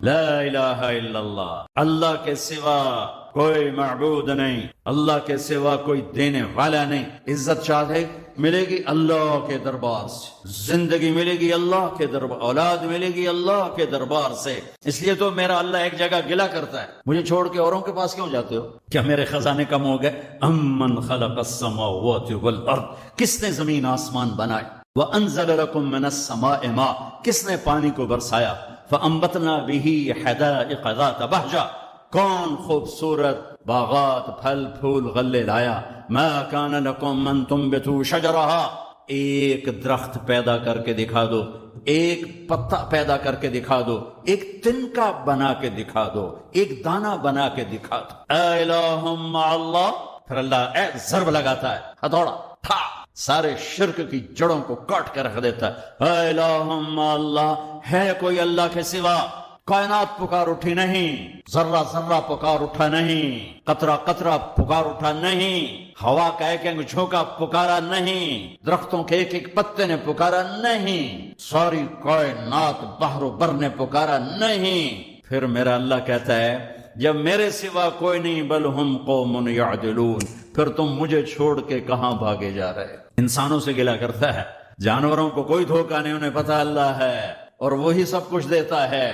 لا الہ الا اللہ، اللہ کے سوا کوئی معبود نہیں، اللہ کے سوا کوئی دینے والا نہیں۔ عزت چاہے ملے گی اللہ کے دربار سے، زندگی ملے گی اللہ کے دربار، اولاد ملے گی اللہ کے دربار سے۔ اس لیے تو میرا اللہ ایک جگہ گلا کرتا ہے، مجھے چھوڑ کے اوروں کے پاس کیوں جاتے ہو؟ کیا میرے خزانے کم ہو گئے؟ امن خلق السماوات والارض، کس نے زمین آسمان بنائے؟ وانزل لکم من السماء ماء، کس نے پانی کو برسایا؟ فانبتنا به حدائق ذات بہجہ، کون خوبصورت باغات پھل پھول غلے لایا؟ ما کان لکم ان تنبتوا شجرها، ایک درخت پیدا کر کے دکھا دو، ایک پتا پیدا کر کے دکھا دو، ایک تنکا بنا کے دکھا دو، ایک دانہ بنا کے دکھا دو۔ الہ مع اللہ، پھر اللہ ضرب لگاتا ہے، ہتھوڑا تھا، سارے شرک کی جڑوں کو کاٹ کے رکھ دیتا ہے۔ الہ مع اللہ، ہے کوئی اللہ کے سوا؟ کائنات پکار اٹھی نہیں، ذرہ ذرہ پکار اٹھا نہیں، قطرہ قطرہ پکار اٹھا نہیں، ہوا کا ایک ایک جھونکا پکارا نہیں، درختوں کے ایک ایک پتے نے پکارا نہیں، ساری کائنات بحر و بر نے پکارا نہیں۔ پھر میرا اللہ کہتا ہے جب میرے سوا کوئی نہیں، بل ہم قوم یعدلون، پھر تم مجھے چھوڑ کے کہاں بھاگے جا رہے؟ انسانوں سے گلا کرتا ہے، جانوروں کو کوئی دھوکہ نہیں، انہیں پتہ اللہ ہے اور وہی سب کچھ دیتا ہے۔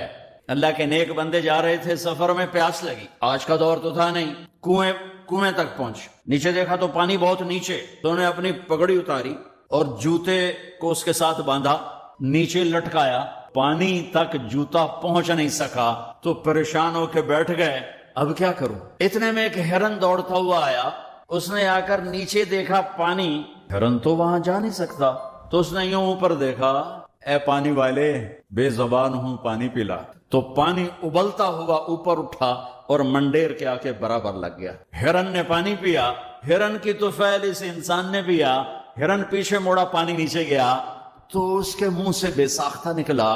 اللہ کے نیک بندے جا رہے تھے سفر میں، پیاس لگی، آج کا دور تو تھا نہیں، کنویں تک پہنچ، نیچے دیکھا تو پانی بہت نیچے، تو انہیں اپنی پگڑی اتاری اور جوتے کو اس کے ساتھ باندھا، نیچے لٹکایا، پانی تک جوتا پہنچ نہیں سکا تو پریشان ہو کے بیٹھ گئے، اب کیا کروں؟ اتنے میں ایک ہرن دوڑتا ہوا آیا، اس نے آ کر نیچے دیکھا پانی، ہرن تو وہاں جا نہیں سکتا، تو اس نے یوں اوپر دیکھا، اے پانی والے بے زبان ہوں، پانی پلا، تو پانی ابلتا ہوا اوپر اٹھا اور منڈیر کے آ کے برابر لگ گیا۔ ہرن نے پانی پیا، ہرن کی تو فعل اس انسان نے پیا، ہرن پیچھے موڑا، پانی نیچے گیا، تو اس کے منہ سے بے ساختہ نکلا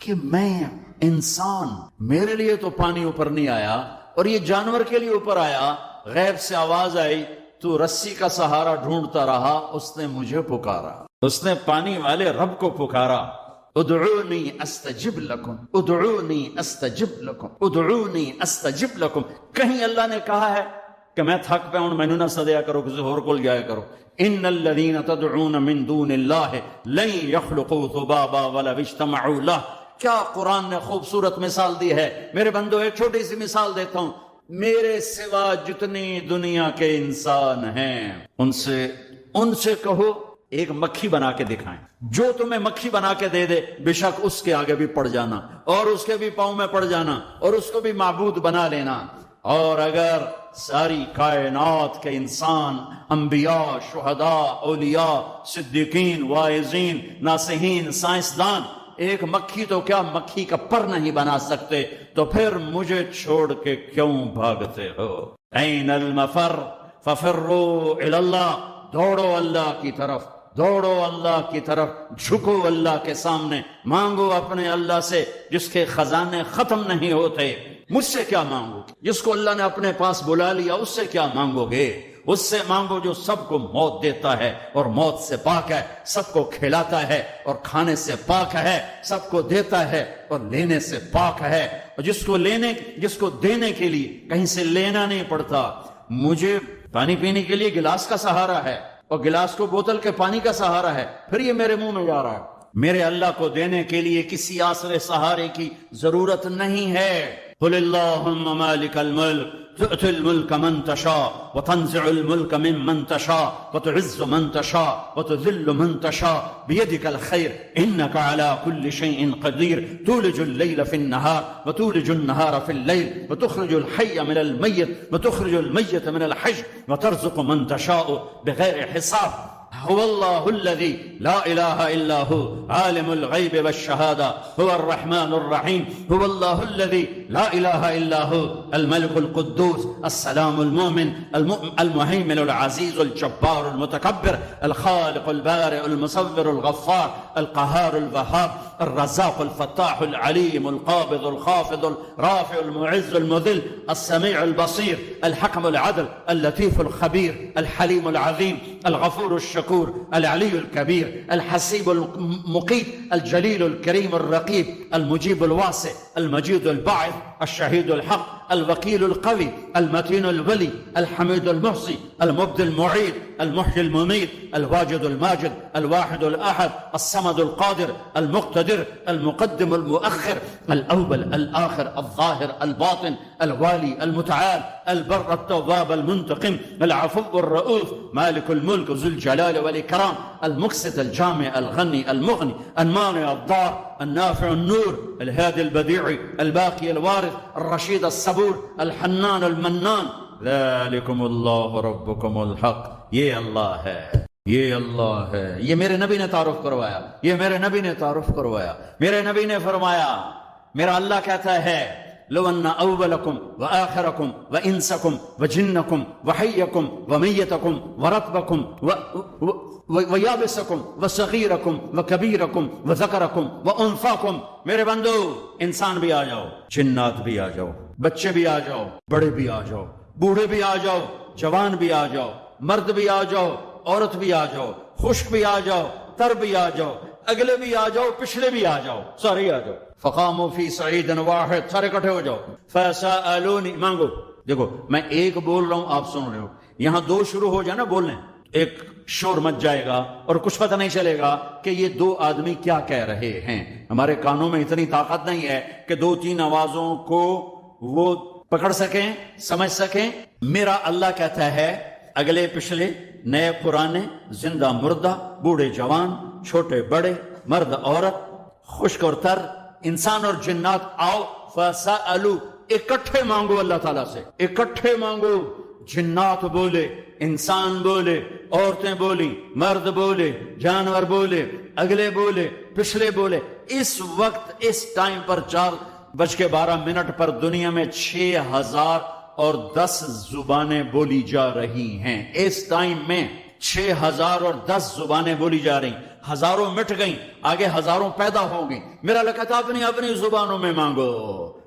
کہ میں انسان، میرے لیے تو پانی اوپر نہیں آیا اور یہ جانور کے لیے اوپر آیا۔ غیب سے آواز آئی، تو رسی کا سہارا ڈھونڈتا رہا، اس نے مجھے پکارا، اس نے پانی والے رب کو پکارا۔ ادعونی استجب لکم، ادعونی استجب لکم، ادعونی استجب لکم۔ کہیں اللہ نے کہا ہے کہ میں تھک پہ ہوں، مینوں نہ سدیا کرو، کسی اور کول جایا کرو؟ ان الذین تدعون من دون اللہ لن یخلقوا ذبابا ولو اجتمعوا لہ۔ کیا قرآن نے خوبصورت مثال دی ہے۔ میرے بندو ایک چھوٹی سی مثال دیتا ہوں، میرے سوا جتنی دنیا کے انسان ہیں ان سے کہو ایک مکھی بنا کے دکھائیں، جو تمہیں مکھی بنا کے دے دے بے شک اس کے آگے بھی پڑ جانا اور اس کے بھی پاؤں میں پڑ جانا اور اس کو بھی معبود بنا لینا۔ اور اگر ساری کائنات کے انسان، انبیاء، شہداء، اولیاء، صدیقین، واعظین، ناصحین، سائنسدان ایک مکھی تو کیا مکھی کا پر نہیں بنا سکتے، تو پھر مجھے چھوڑ کے کیوں بھاگتے ہو؟ این المفر ففروا الی اللہ، دوڑو اللہ کی طرف، دوڑو اللہ کی طرف، جھکو اللہ کے سامنے، مانگو اپنے اللہ سے جس کے خزانے ختم نہیں ہوتے۔ مجھ سے کیا مانگو؟ جس کو اللہ نے اپنے پاس بلا لیا اس سے کیا مانگو گے؟ اس سے مانگو جو سب کو موت دیتا ہے اور موت سے پاک ہے، سب کو کھلاتا ہے اور کھانے سے پاک ہے، سب کو دیتا ہے اور لینے سے پاک ہے، اور جس کو دینے کے لیے کہیں سے لینا نہیں پڑتا۔ مجھے پانی پینے کے لیے گلاس کا سہارا ہے اور گلاس کو بوتل کے پانی کا سہارا ہے، پھر یہ میرے منہ میں جا رہا ہے۔ میرے اللہ کو دینے کے لیے کسی آسرے سہارے کی ضرورت نہیں ہے۔ قل اللہم مالک الملک تؤتی الملک من تشاء وتنزع الملک ممن تشاء وتعز من تشاء وتذل من تشاء بيدك الخير انك على كل شيء قدير تولج الليل في النهار وتولج النهار في الليل وتخرج الحي من الميت وتخرج الميت من الحي وترزق من تشاء بغير حساب هو الله الذي لا إله إلا هو عالم الغيب والشهادة هو الرحمن الرحيم هو الله الذي لا إله إلا هو الملك القدوس السلام المؤمن المهيمن العزيز الجبار المتكبر الخالق البارئ المصور الغفار القهار الوهاب الرزاق الفتاح العليم القابض الخافض الرافع المعز المذل السميع البصير الحكم العدل اللطيف الخبير الحليم العظيم الغفور الشكور العلي الكبير الحسيب المقيت الجليل الكريم الرقيب المجيب الواسع المجيد الباعث الشهيد الحق الوكيل القوي المتين الولي الحميد المحصي المبدي المعيد المحيي المميت الواجد الماجد الواحد الأحد الصمد القادر المقتدر المقدم المؤخر الأول الآخر الظاهر الباطن الوالي المتعال البر التواب المنتقم العفو الرؤوف مالك الملك ذو الجلال والإكرام المقسط الجامع الغني المغني المانع الضار النافع النور الهادي البديع الباقي الوارث الرشيد الصبور الحنان المنان ذلكم اللہ ربکم الحق. یہ اللہ ہے، یہ اللہ ہے. یہ میرے نبی نے تعارف کروایا، یہ میرے نبی نے تعارف کروایا. میرے نبی نے فرمایا، میرا اللہ کہتا ہے لو ان اولکم وآخرکم وانسکم وجنکم وحیکم ومیتکم ورطبکم ویابسکم وصغیرکم وکبیرکم وذکرکم وانثاکم. میرے بندو، انسان بھی آ جاؤ، جنات بھی آ جاؤ، بچے بھی آ جاؤ، بڑے بھی آ جاؤ، بوڑھے بھی آ جاؤ، جوان بھی آ جاؤ، مرد بھی آ جاؤ، عورت بھی آ جاؤ، خشک بھی آ جاؤ، تر بھی آ جاؤ، اگلے بھی آ جاؤ، پچھلے بھی آ جاؤ، سارے آ جاؤ. فقاموا فی صعید واحد، سارے اکٹھے ہو جاؤ. فسألونی، مانگو. دیکھو میں ایک بول رہا ہوں، آپ سن رہے ہو. یہاں دو شروع ہو جائے نا بولنے، ایک شور مچ جائے گا اور کچھ پتہ نہیں چلے گا کہ یہ دو آدمی کیا کہہ رہے ہیں. ہمارے کانوں میں اتنی طاقت نہیں ہے کہ دو تین آوازوں کو وہ پکڑ سکیں، سمجھ سکیں. میرا اللہ کہتا ہے اگلے پچھلے، نئے پرانے، زندہ مردہ، بوڑھے جوان، چھوٹے بڑے، مرد عورت، خشک اور تر، انسان اور جنات، آؤ فسألو، اکٹھے مانگو اللہ تعالیٰ سے، اکٹھے مانگو. جنات بولے، انسان بولے، عورتیں بولی، مرد بولے، جانور بولے، اگلے بولے، پچھلے بولے. اس وقت اس ٹائم پر 4:12 پر دنیا میں 6010 زبانیں بولی جا رہی ہیں. اس ٹائم میں 6010 زبانیں بولی جا رہی. ہزاروں مٹ گئیں، آگے ہزاروں پیدا ہوں گی. میرا اللہ کہتا اپنی اپنی زبانوں میں مانگو.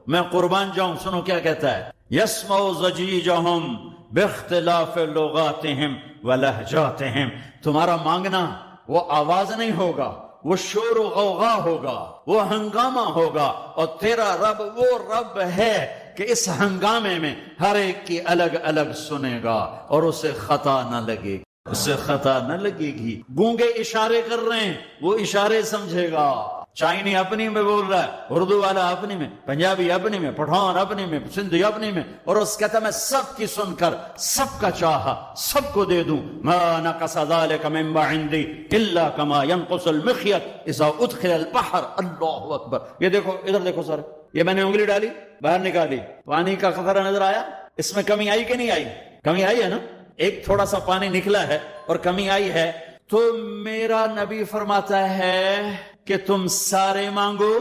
میں قربان جاؤں، سنو کیا کہتا ہے. یسمع ضجیجہم باختلاف لغاتہم ولہجاتہم. تمہارا مانگنا وہ آواز نہیں ہوگا، وہ شور و غوغا ہوگا، وہ ہنگامہ ہوگا. اور تیرا رب وہ رب ہے کہ اس ہنگامے میں ہر ایک کی الگ الگ سنے گا اور اسے خطا نہ لگے گی، اسے خطا نہ لگے گی. گونگے اشارے کر رہے ہیں، وہ اشارے سمجھے گا. چائنی اپنی میں بول رہا ہے، اردو والا اپنی میں، پنجابی اپنی میں، پٹھان اپنی میں، سندھی اپنی میں. اور اس کہتا میں سب کی سن کر سب کا چاہا سب کو دے دوں. ما نقص ذلك مما عندي الا كما ينقص المخيط اذا ادخل البحر. اللہ اکبر. یہ دیکھو، ادھر دیکھو سر، یہ میں نے انگلی ڈالی، باہر نکالی، پانی کا قطرہ نظر آیا. اس میں کمی آئی کہ نہیں آئی؟ کمی آئی ہے نا. ایک تھوڑا سا پانی نکلا ہے اور کمی آئی ہے. تو میرا نبی فرماتا ہے کہ تم سارے مانگو،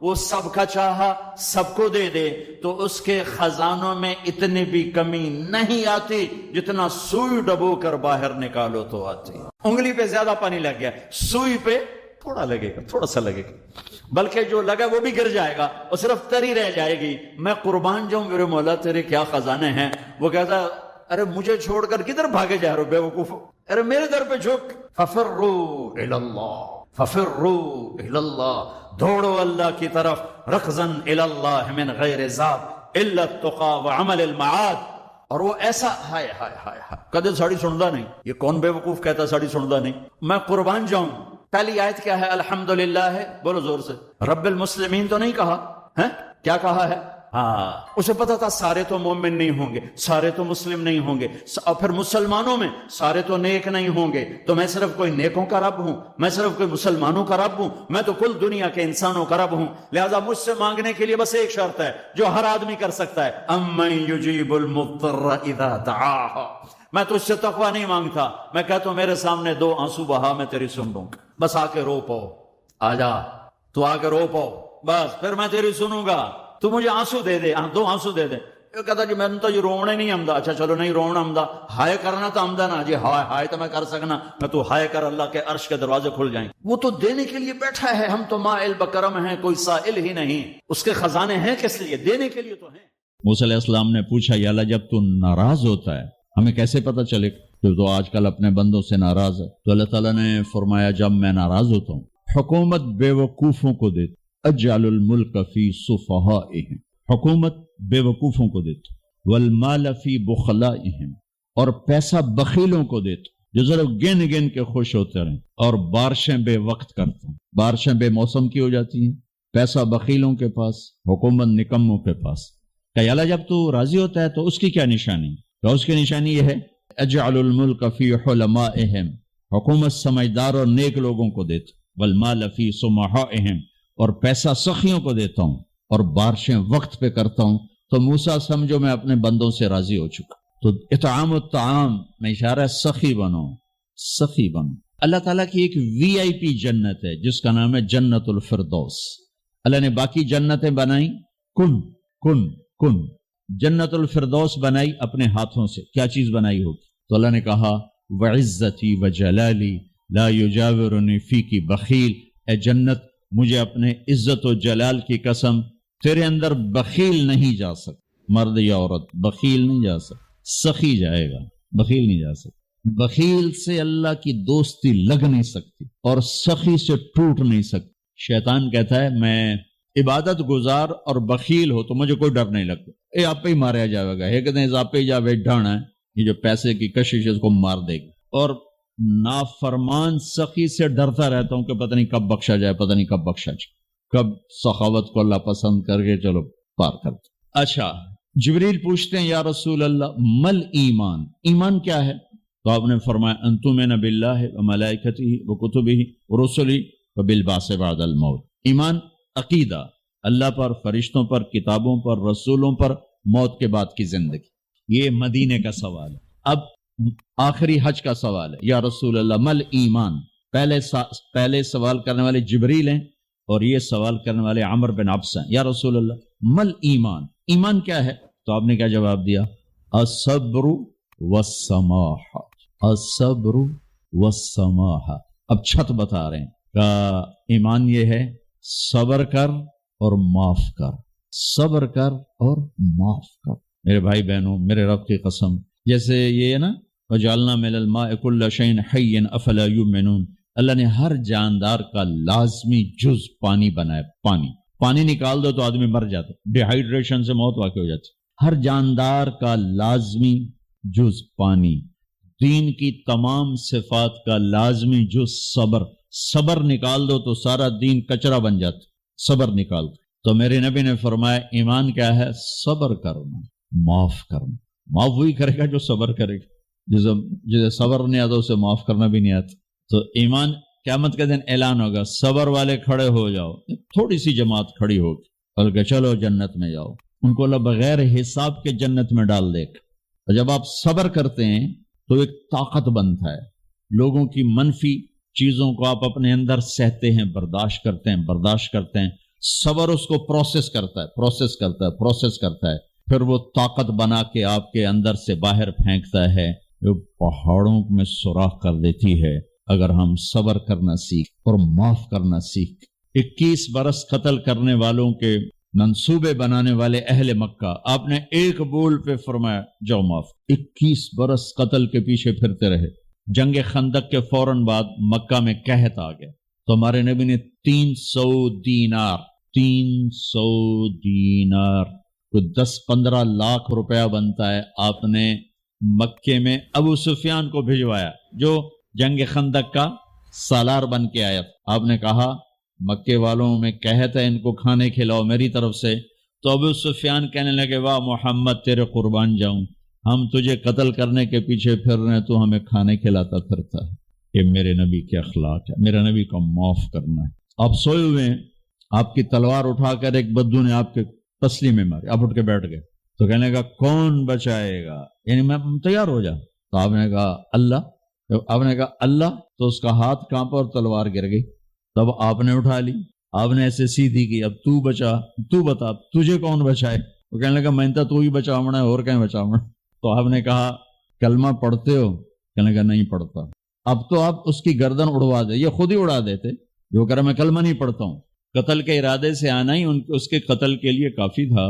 وہ سب کا چاہا سب کو دے دے. تو اس کے خزانوں میں اتنی بھی کمی نہیں آتی جتنا سوئی ڈبو کر باہر نکالو تو آتی. انگلی پہ زیادہ پانی لگ گیا، سوئی پہ تھوڑا لگے گا، تھوڑا سا لگے گا، بلکہ جو لگا وہ بھی گر جائے گا اور صرف تری رہ جائے گی. میں قربان جاؤں میرے مولا تیرے کیا خزانے ہیں. وہ کہتا ارے مجھے چھوڑ کر کدھر بھاگے جا رہے ہو بے وقوف، ارے میرے در پہ جھک. ففروا الی اللہ، ففروا الی اللہ، دوڑو اللہ کی طرف. رکضاً الی اللہ من غیر ذات الا التقى وعمل المعاد. اور وہ ایسا ہائے ہائے ہائے ہائے کدے ساڑی سندا نہیں. یہ کون بے وقوف کہتا ساڑی سندا نہیں. میں قربان جاؤں. پہلی آیت کیا ہے؟ الحمدللہ ہے، بولو زور سے. رب المسلمین تو نہیں کہا ہے، کیا کہا ہے؟ ہاں، اسے پتا تھا سارے تو مومن نہیں ہوں گے، سارے تو مسلم نہیں ہوں گے، اور پھر مسلمانوں میں سارے تو نیک نہیں ہوں گے. تو میں صرف کوئی نیکوں کا رب ہوں، میں صرف کوئی مسلمانوں کا رب ہوں، میں تو کل دنیا کے انسانوں کا رب ہوں. لہذا مجھ سے مانگنے کے لیے بس ایک شرط ہے جو ہر آدمی کر سکتا ہے. امن یجیب المضطر اذا دعاہ. میں تجھ سے تقوی نہیں مانگتا، میں کہتا ہوں میرے سامنے 2 آنسو بہا، میں تیری سن لوں گا. بس آ کے رو پاؤ، آ جا تو آ کے رو پاؤ، بس پھر میں تیری سنوں گا. تو مجھے آنسو دے دے، 2 آنسو دے دے. یہ کہتا جی میں تو یہ رونے نہیں آمدا. اچھا چلو نہیں رونا آمدا، ہائے کرنا تو آمدا نا جی. ہائے ہائے تو میں کر سکنا، میں تو ہائے کر اللہ کے عرش کے دروازے کھل جائیں. وہ تو دینے کے لیے بیٹھا ہے. ہم تو مائل بکرم ہیں، کوئی سائل ہی نہیں. اس کے خزانے ہیں کس لیے؟ دینے کے لیے تو ہیں. موسیٰ علیہ السلام نے پوچھا یا اللہ جب تو ناراض ہوتا ہے ہمیں کیسے پتہ چلے کہ تو آج کل اپنے بندوں سے ناراض ہے؟ تو اللہ تعالیٰ نے فرمایا جب میں ناراض ہوتا ہوں حکومت بے وقوفوں کو دیتا، اجعل الملک فی صفہائہم، حکومت بے وقوفوں کو دیتا، والمال فی بخلائہم، اور پیسہ بخیلوں کو دیتا جو ذرا گن گن کے خوش ہوتے رہیں، اور بارشیں بے وقت کرتا ہوں، بارشیں بے موسم کی ہو جاتی ہیں، پیسہ بخیلوں کے پاس، حکومت نکموں کے پاس۔ کہ اللہ جب تو راضی ہوتا ہے تو اس کی کیا نشانی؟ تو اس کی نشانی یہ ہے اجعل الملک فی حلمائہم، حکومت سمجھدار اور نیک لوگوں کو دیتا، والمال فی سمحائہم، اور پیسہ سخیوں کو دیتا ہوں، اور بارشیں وقت پہ کرتا ہوں۔ تو موسیٰ سمجھو میں اپنے بندوں سے راضی ہو چکا۔ تو اطعام الطعام میں اشارہ ہے سخی بنو، سخی بنو۔ اللہ تعالیٰ کی ایک وی آئی پی جنت ہے جس کا نام ہے جنت الفردوس۔ اللہ نے باقی جنتیں بنائی کن کن کن، جنت الفردوس بنائی اپنے ہاتھوں سے۔ کیا چیز بنائی ہوگی؟ تو اللہ نے کہا وعزتی وجلالی لا یجاورنی فیکی بخیل، اے جنت مجھے اپنے عزت و جلال کی قسم تیرے اندر بخیل نہیں جا سکتا، مرد یا عورت بخیل نہیں جا سکتا، سخی جائے گا، بخیل نہیں جا سکتا۔ بخیل سے اللہ کی دوستی لگ نہیں سکتی اور سخی سے ٹوٹ نہیں سکتی۔ شیطان کہتا ہے میں عبادت گزار اور بخیل ہو تو مجھے کوئی ڈر نہیں لگتا، اے آپ ہی ماریا جائے گا، ایک دن آپ ہی جاوے ڈھانا ہے، یہ جو پیسے کی کشش ہے اس کو مار دے گی۔ اور نافرمان سخی سے ڈرتا رہتا ہوں کہ پتہ نہیں کب بخشا جائے، پتہ نہیں کب بخشا جائے، کب سخاوت کو اللہ پسند کر کے چلو پار کرتے۔ اچھا، جبریل پوچھتے ہیں یا رسول اللہ مل ایمان، ایمان کیا ہے؟ تو آپ نے فرمایا ان تؤمن باللہ وملائکتہ وکتبہ ورسلہ وبالبعث بعد الموت۔ ایمان عقیدہ، اللہ پر، فرشتوں پر، کتابوں پر، رسولوں پر، موت کے بعد کی زندگی۔ یہ مدینے کا سوال ہے۔ اب آخری حج کا سوال ہے یا رسول اللہ مل ایمان۔ پہلے سوال کرنے والے جبریل ہیں اور یہ سوال کرنے والے عمر بن عبس ہیں۔ یا رسول اللہ مل ایمان، ایمان کیا ہے؟ تو آپ نے کیا جواب دیا؟ الصبر والسماح، الصبر والسماح۔ اب چھت بتا رہے ہیں کہ ایمان یہ ہے صبر کر اور معاف کر، صبر کر اور معاف کر۔ میرے بھائی بہنوں، میرے رب کی قسم، جیسے یہ ہے نا وجعلنا من الماء كل شيء حي افلا يؤمنون، اللہ نے ہر جاندار کا لازمی جز پانی بنایا۔ پانی نکال دو تو آدمی مر جاتا، ڈی ہائیڈریشن سے موت واقع ہو جاتی۔ ہر جاندار کا لازمی جز پانی، دین کی تمام صفات کا لازمی جز صبر، صبر نکال دو تو سارا دین کچرا بن جاتا، صبر نکال دو۔ تو میرے نبی نے فرمایا ایمان کیا ہے؟ صبر کرنا، معاف کرنا۔ معاف وہی کرے گا جو صبر کرے گا، جسے صبر نہیں آتا اسے معاف کرنا بھی نہیں آتا۔ تو ایمان قیامت کے دن اعلان ہوگا صبر والے کھڑے ہو جاؤ، تھوڑی سی جماعت کھڑی ہوگی، بلکہ چلو جنت میں جاؤ، ان کو اللہ بغیر حساب کے جنت میں ڈال دے گا۔ اور جب آپ صبر کرتے ہیں تو ایک طاقت بنتا ہے، لوگوں کی منفی چیزوں کو آپ اپنے اندر سہتے ہیں، برداشت کرتے ہیں۔ صبر اس کو پروسیس کرتا ہے، پھر وہ طاقت بنا کے آپ کے اندر سے باہر پھینکتا ہے، جو پہاڑوں میں سوراخ کر دیتی ہے اگر ہم صبر کرنا سیکھ اور معاف کرنا سیکھ۔ 21 برس قتل کرنے والوں کے منصوبے بنانے والے اہل مکہ، آپ نے ایک بول پہ فرمایا جاؤ معاف۔ 21 برس قتل کے پیچھے پھرتے رہے۔ جنگ خندق کے فوراً بعد مکہ میں قحط آ گیا تو ہمارے نبی نے 300 دینار تو 10-15 لاکھ روپیہ بنتا ہے، آپ نے مکے میں ابو سفیان کو بھجوایا جو جنگ خندق کا سالار بن کے آیا۔ آپ نے کہا مکے والوں میں قحط ہے، ان کو کھانے کھلاؤ میری طرف سے۔ تو ابو سفیان کہنے لگے واہ محمد تیرے قربان جاؤں، ہم تجھے قتل کرنے کے پیچھے پھر رہے ہیں تو ہمیں کھانے کھلاتا پھرتا ہے۔ یہ میرے نبی کے اخلاق ہے، میرے نبی کا معاف کرنا ہے۔ آپ سوئے ہوئے ہیں، آپ کی تلوار اٹھا کر ایک بدو نے آپ کے پسلی میں ماری، آپ اٹھ کے بیٹھ گئے تو کہنے لگا کون بچائے گا، یعنی میں تیار ہو جا۔ تو آپ نے کہا اللہ، تو اس کا ہاتھ کانپا اور تلوار گر گئی۔ تب آپ نے اٹھا لی، آپ نے ایسے سیدھی کی، اب تو بتا تجھے کون بچائے؟ وہ کہنے لگا میں تو ہی بچاونا ہے، اور کہیں بچاونا۔ تو آپ نے کہا کلمہ پڑھتے ہو؟ کہنے لگا نہیں پڑھتا۔ اب تو آپ اس کی گردن اڑوا دے، یہ خود ہی اڑا دیتے جو کہہ رہا میں کلمہ نہیں پڑھتا ہوں۔ قتل کے ارادے سے آنا ہی اس کے قتل کے لیے کافی تھا۔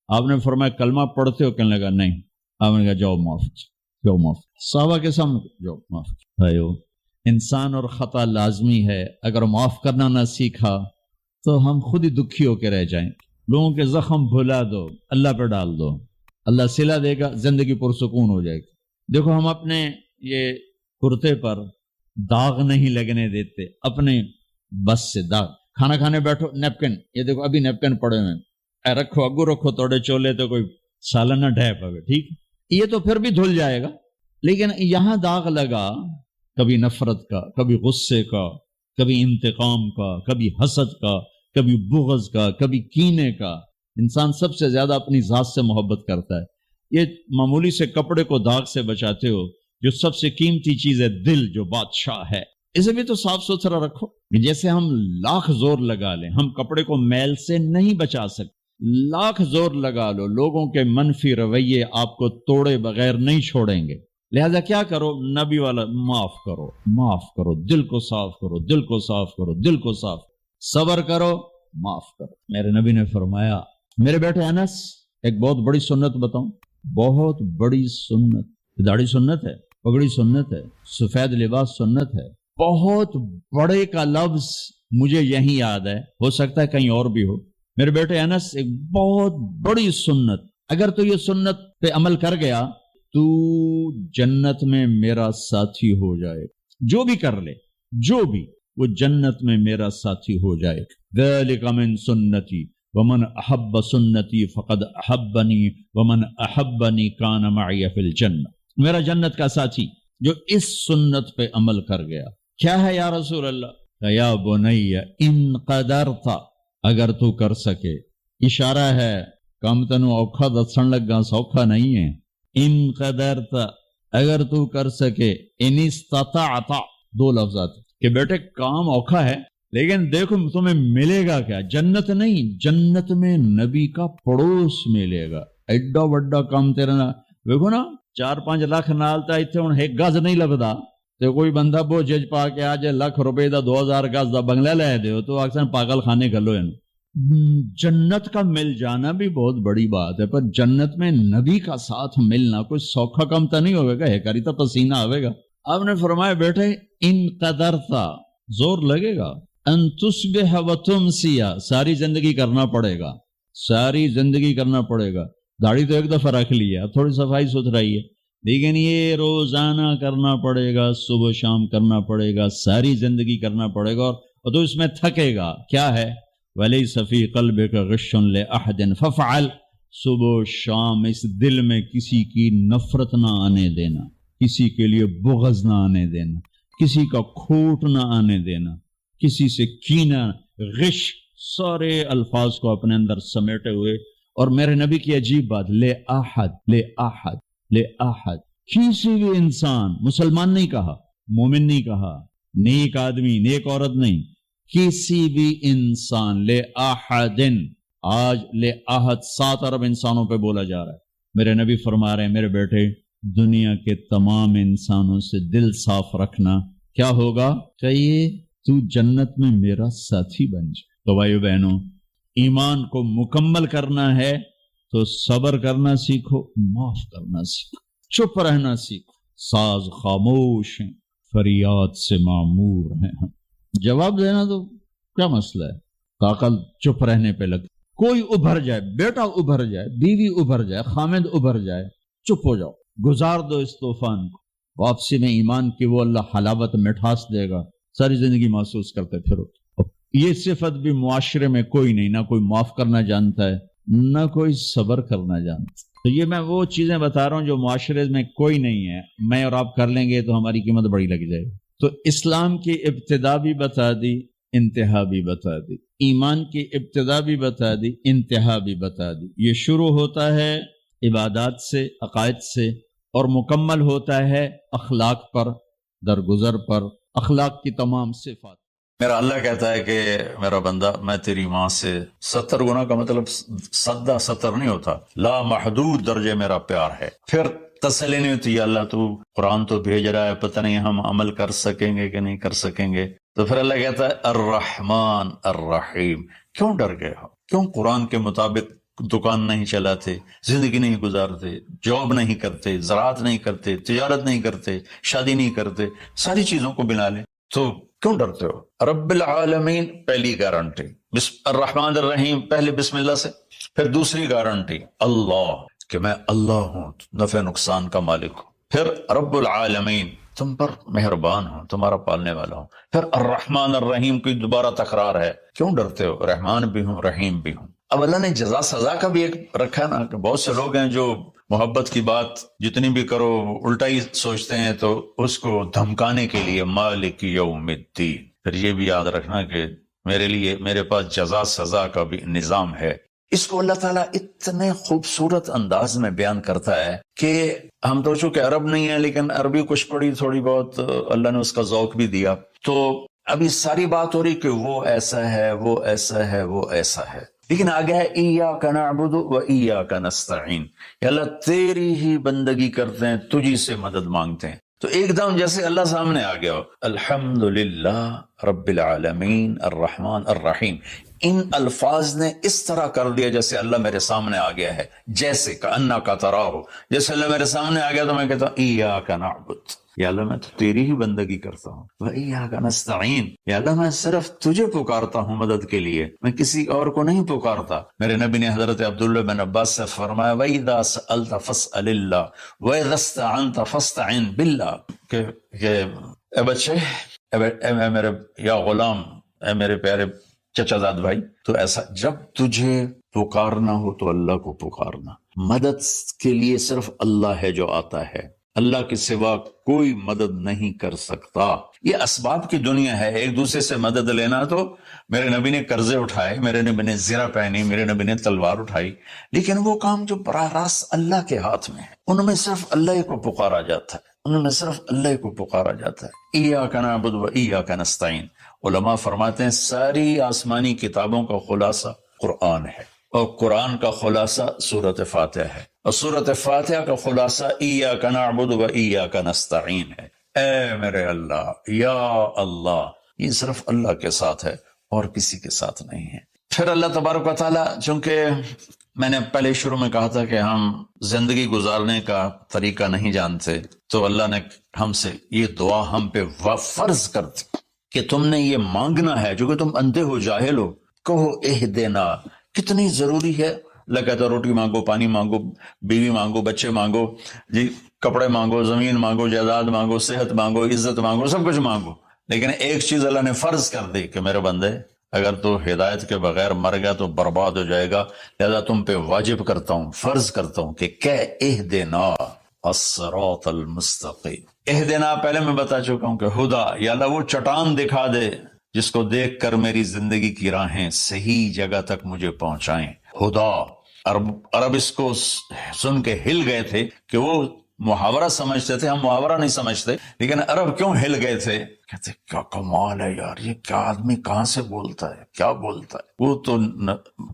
آپ نے فرمایا کلمہ پڑھتے ہو؟ کہنے لگا نہیں۔ آپ نے کہا جاؤ معاف، صحابہ کے سامنے جاؤ معاف۔ انسان اور خطا لازمی ہے، اگر معاف کرنا نہ سیکھا تو ہم خود ہی دکھی ہو کے رہ جائیں. لوگوں کے زخم بھلا دو، اللہ پہ ڈال دو، اللہ صلہ دے گا، زندگی پرسکون ہو جائے گی. دیکھو ہم اپنے یہ کرتے پر داغ نہیں لگنے دیتے، اپنے بس سے داغ. کھانا کھانے بیٹھو، نیپکن، یہ دیکھو ابھی نیپکن پڑے ہوئے ہیں، اے رکھو اگو رکھو، توڑے چولے تو کوئی سالن نہ ڈھے پوے، ٹھیک. یہ تو پھر بھی دھل جائے گا، لیکن یہاں داغ لگا کبھی نفرت کا، کبھی غصے کا، کبھی انتقام کا، کبھی حسد کا، کبھی بغض کا، کبھی کینے کا. انسان سب سے زیادہ اپنی ذات سے محبت کرتا ہے. یہ معمولی سے کپڑے کو داغ سے بچاتے ہو، جو سب سے قیمتی چیز ہے دل، جو بادشاہ ہے، اسے بھی تو صاف ستھرا رکھو. جیسے ہم لاکھ زور لگا لیں، ہم کپڑے کو میل سے نہیں بچا سکتے. لاکھ زور لگا لو، لوگوں کے منفی رویے آپ کو توڑے بغیر نہیں چھوڑیں گے. لہذا کیا کرو؟ نبی والا معاف کرو، معاف کرو، دل کو صاف کرو، دل کو صاف کرو، دل کو صاف، صبر کرو، معاف کرو. میرے نبی نے فرمایا، میرے بیٹے انس، ایک بہت بڑی سنت بتاؤں، بہت بڑی سنت. داڑھی سنت ہے، پگڑی سنت ہے، سفید لباس سنت ہے. بہت بڑے کا لفظ مجھے یہی یاد ہے، ہو سکتا ہے کہیں اور بھی ہو. میرے بیٹے انس، ایک بہت بڑی سنت، اگر تو یہ سنت پہ عمل کر گیا تو جنت میں میرا ساتھی ہو جائے. جو بھی کر لے، جو بھی، وہ جنت میں میرا ساتھی ہو جائے. ذالک من سنتی ومن احب سنتی فقد احبنی ومن احبنی کان معی فی الجنہ. میرا جنت کا ساتھی جو اس سنت پہ عمل کر گیا. کیا ہے یا رسول اللہ؟ یا بنی ان قدرت، اگر تو کر سکے. اشارہ ہے کم تنو اوکھا دسن لگا، سوکھا نہیں ہے. ان قدرت، اگر تو کر سکے. ان استطاعت، دو لفظات کہ بیٹے کام اوکھا ہے، لیکن دیکھو تمہیں ملے گا کیا؟ جنت نہیں، جنت میں نبی کا پڑوس ملے گا. ایڈا وڈا کام تیرا، دیکھو نا 4-5 لاکھ نالتا اتنے ہوں ایک گز نہیں لبدا، تو کوئی بندہ بوجھ پا کے آج ₹1,00,000 دا 2000 گز دا بنگلہ لے دیو تو اکثر پاگل خانے گلو ہیں. جنت کا مل جانا بھی بہت بڑی بات ہے، پر جنت میں نبی کا ساتھ ملنا کوئی سوکھا کم تو نہیں ہوگا، ہے کری تو پسینہ آئے گا. آپ نے فرمایا بیٹے ان قدرتا، زور لگے گا، ان تصبح و تمسیا، ساری زندگی کرنا پڑے گا، ساری زندگی کرنا پڑے گا. داڑھی تو ایک دفعہ رکھ لی ہے، تھوڑی صفائی ستھرائی ہے، لیکن یہ روزانہ کرنا پڑے گا، صبح شام کرنا پڑے گا، ساری زندگی کرنا پڑے گا. اور تو اس میں تھکے گا. کیا ہے؟ وَلَيْسَ فِي قَلْبِكَ غِشٌّ لِأَحَدٍ فَافْعَلْ. صبح شام اس دل میں کسی کی نفرت نہ آنے دینا، کسی کے لیے بغض نہ آنے دینا، کسی کا کھوٹ نہ آنے دینا، کسی سے کینہ، غش، سارے الفاظ کو اپنے اندر سمیٹے ہوئے. اور میرے نبی کی عجیب بات، لے احد، لے احد، لے احد، کسی بھی انسان، مسلمان نہیں کہا، مومن نہیں کہا، نیک آدمی، نیک عورت نہیں، کسی بھی انسان، لے احدن. آج لے احد 7 ارب انسانوں پہ بولا جا رہا ہے. میرے نبی فرما رہے ہیں میرے بیٹے، دنیا کے تمام انسانوں سے دل صاف رکھنا. کیا ہوگا؟ کہیے تو جنت میں میرا ساتھی بن جائے. تو بھائیو بہنوں، ایمان کو مکمل کرنا ہے تو صبر کرنا سیکھو، معاف کرنا سیکھو، چپ رہنا سیکھو. ساز خاموش ہیں، فریاد سے معمور ہیں. جواب دینا تو کیا مسئلہ ہے؟ طاقت چپ رہنے پہ لگ. کوئی ابھر جائے، بیٹا ابھر جائے، بیوی ابھر جائے، خامد ابھر جائے، چپ ہو جاؤ، گزار دو اس طوفان کو. واپسی میں ایمان کی وہ اللہ حلاوت مٹھاس دے گا، ساری زندگی محسوس کرتے پھرو. یہ صفت بھی معاشرے میں کوئی نہیں، نہ کوئی معاف کرنا جانتا ہے، نہ کوئی صبر کرنا جانتا. تو یہ میں وہ چیزیں بتا رہا ہوں جو معاشرے میں کوئی نہیں ہے. میں اور آپ کر لیں گے تو ہماری قیمت بڑی لگ جائے گی. تو اسلام کی ابتدا بھی بتا دی، انتہا بھی بتا دی. ایمان کی ابتدا بھی بتا دی، انتہا بھی بتا دی. یہ شروع ہوتا ہے عبادات سے، عقائد سے، اور مکمل ہوتا ہے اخلاق پر، درگزر پر، اخلاق کی تمام صفات. میرا اللہ کہتا ہے کہ میرا بندہ، میں تیری ماں سے 70 گنا کا مطلب 70 نہیں ہوتا، لا محدود درجے میرا پیار ہے. پھر تسلی نہیں ہوتی، یا اللہ تو قرآن تو بھیج رہا ہے، پتہ نہیں ہم عمل کر سکیں گے کہ نہیں کر سکیں گے. تو پھر اللہ کہتا ہے الرحمن الرحیم. کیوں ڈر گئے ہو؟ کیوں قرآن کے مطابق دکان نہیں چلاتے، زندگی نہیں گزارتے، جاب نہیں کرتے، زراعت نہیں کرتے، تجارت نہیں کرتے، شادی نہیں کرتے، ساری چیزوں کو بنا لیں، تو کیوں ڈرتے ہو؟ رب العالمین پہلی گارنٹی. الرحمن الرحیم پہلے بسم اللہ سے، پھر دوسری گارنٹی اللہ کہ میں اللہ ہوں، نفع نقصان کا مالک ہوں، پھر رب العالمین تم پر مہربان ہوں، تمہارا پالنے والا ہوں، پھر الرحمن الرحیم کی دوبارہ تکرار ہے، کیوں ڈرتے ہو، رحمان بھی ہوں رحیم بھی ہوں۔ اب اللہ نے جزا سزا کا بھی ایک رکھا نا، کہ بہت سے لوگ ہیں جو محبت کی بات جتنی بھی کرو الٹا ہی سوچتے ہیں، تو اس کو دھمکانے کے لیے مالک یوم الدین، پھر یہ بھی یاد رکھنا کہ میرے لیے میرے پاس جزا سزا کا بھی نظام ہے۔ اس کو اللہ تعالیٰ اتنے خوبصورت انداز میں بیان کرتا ہے کہ ہم تو چونکہ عرب نہیں ہیں، لیکن عربی کچھ پڑھی تھوڑی بہت، اللہ نے اس کا ذوق بھی دیا، تو ابھی ساری بات ہو رہی کہ وہ ایسا ہے، وہ ایسا ہے، وہ ایسا ہے، لیکن آگے ہے ایاک نعبد و ایاک نستعین، یا اللہ تیری ہی بندگی کرتے ہیں، تجھی سے مدد مانگتے ہیں۔ تو ایک دم جیسے اللہ سامنے آ گیا ہو، الحمدللہ رب العالمین الرحمن الرحیم، ان الفاظ نے اس طرح کر دیا جیسے اللہ میرے سامنے آ گیا ہے، جیسے کأنک تراہ، جیسے اللہ میرے سامنے آ گیا تو میں کہتا ہوں ایاک نعبد، یا اللہ میں تو تیری ہی بندگی کرتا ہوں، وَإِيَّاكَ نَسْتَعِينُ، یا اللہ میں صرف تجھے پکارتا ہوں مدد کے لیے، میں کسی اور کو نہیں پکارتا۔ میرے نبی نے حضرت عبداللہ بن عباس سے فرمایا وَإِذَا سَأَلْتَ فَاسْأَلِ اللَّهِ وَإِذَا اسْتَعَنْتَ فَاسْتَعِنْ بِاللَّهِ، کہ اے بچے، اے میرے یا غلام، اے میرے پیارے چچا زاد بھائی، تو ایسا جب تجھے پکارنا ہو تو اللہ کو پکارنا، مدد کے لیے صرف اللہ ہے جو آتا ہے، اللہ کے سوا کوئی مدد نہیں کر سکتا۔ یہ اسباب کی دنیا ہے، ایک دوسرے سے مدد لینا، تو میرے نبی نے قرضے اٹھائے، میرے نبی نے زرہ پہنی، میرے نبی نے تلوار اٹھائی، لیکن وہ کام جو براہ راست اللہ کے ہاتھ میں ہے، ان میں صرف اللہ کو پکارا جاتا ہے، ان میں صرف اللہ کو پکارا جاتا ہے۔ ایاک نعبد و ایاک نستعین، علماء فرماتے ہیں ساری آسمانی کتابوں کا خلاصہ قرآن ہے، اور قرآن کا خلاصہ سورۃ فاتحہ ہے، اور سورۃ فاتحہ کا خلاصہ ایاک نعبد و ایاک نستعین ہے۔ اے میرے اللہ، یا اللہ، یہ صرف اللہ کے ساتھ ہے اور کسی کے ساتھ نہیں ہے۔ پھر اللہ تبارک و تعالیٰ، چونکہ میں نے پہلے شروع میں کہا تھا کہ ہم زندگی گزارنے کا طریقہ نہیں جانتے، تو اللہ نے ہم سے یہ دعا ہم پہ فرض کر دی کہ تم نے یہ مانگنا ہے، جو کہ تم اندھے ہو، جاہل ہو، کہو اہدنا۔ کتنی ضروری ہے، اللہ کہتا ہے روٹی مانگو، پانی مانگو، بیوی مانگو، بچے مانگو، جی کپڑے مانگو، زمین مانگو، جائیداد مانگو، صحت مانگو، عزت مانگو، سب کچھ مانگو، لیکن ایک چیز اللہ نے فرض کر دی کہ میرے بندے اگر تو ہدایت کے بغیر مر گیا تو برباد ہو جائے گا، لہذا تم پہ واجب کرتا ہوں، فرض کرتا ہوں کہ اہدنا الصراط المستقیم۔ اہدنا پہلے میں بتا چکا ہوں کہ خدا، یا اللہ وہ چٹان دکھا دے جس کو دیکھ کر میری زندگی کی راہیں صحیح جگہ تک مجھے پہنچائیں۔ خدا، عرب اس کو سن کے ہل گئے تھے کہ وہ محاورہ سمجھتے تھے، ہم محاورہ نہیں سمجھتے، لیکن عرب کیوں ہل گئے تھے؟ کہتے کیا کمال ہے یار، یہ کیا آدمی کہاں سے بولتا ہے، کیا بولتا ہے۔ وہ تو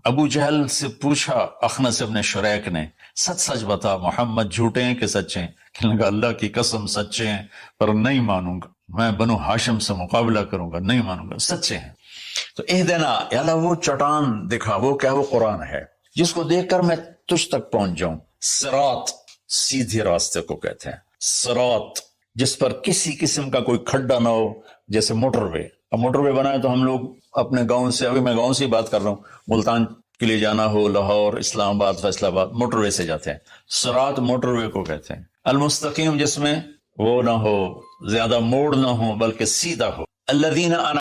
ابو جہل سے پوچھا اخنس ابن شریک نے، سچ سچ بتا محمد جھوٹے ہیں کہ سچے ہیں؟ کہنے لگا اللہ کی قسم سچے ہیں، پر نہیں مانوں گا، میں بنو ہاشم سے مقابلہ کروں گا، نہیں مانوں گا، سچے ہیں۔ تو اہدنا، یا اللہ وہ چٹان دکھا، وہ کیا، وہ قرآن ہے جس کو دیکھ کر میں تجھ تک پہنچ جاؤں۔ صراط، سیدھے راستے کو کہتے ہیں، صراط جس پر کسی قسم کا کوئی کھڈا نہ ہو، جیسے موٹر وے۔ اب موٹر وے بنائے تو ہم لوگ اپنے گاؤں سے، ابھی میں گاؤں سے ہی بات کر رہا ہوں، ملتان کے لیے جانا ہو، لاہور، اسلام آباد، فیصل آباد، موٹر وے سے جاتے ہیں۔ صراط موٹر وے کو کہتے ہیں۔ المستقیم جس میں وہ نہ ہو، زیادہ موڑ نہ ہو، بلکہ سیدھا ہو۔ الذین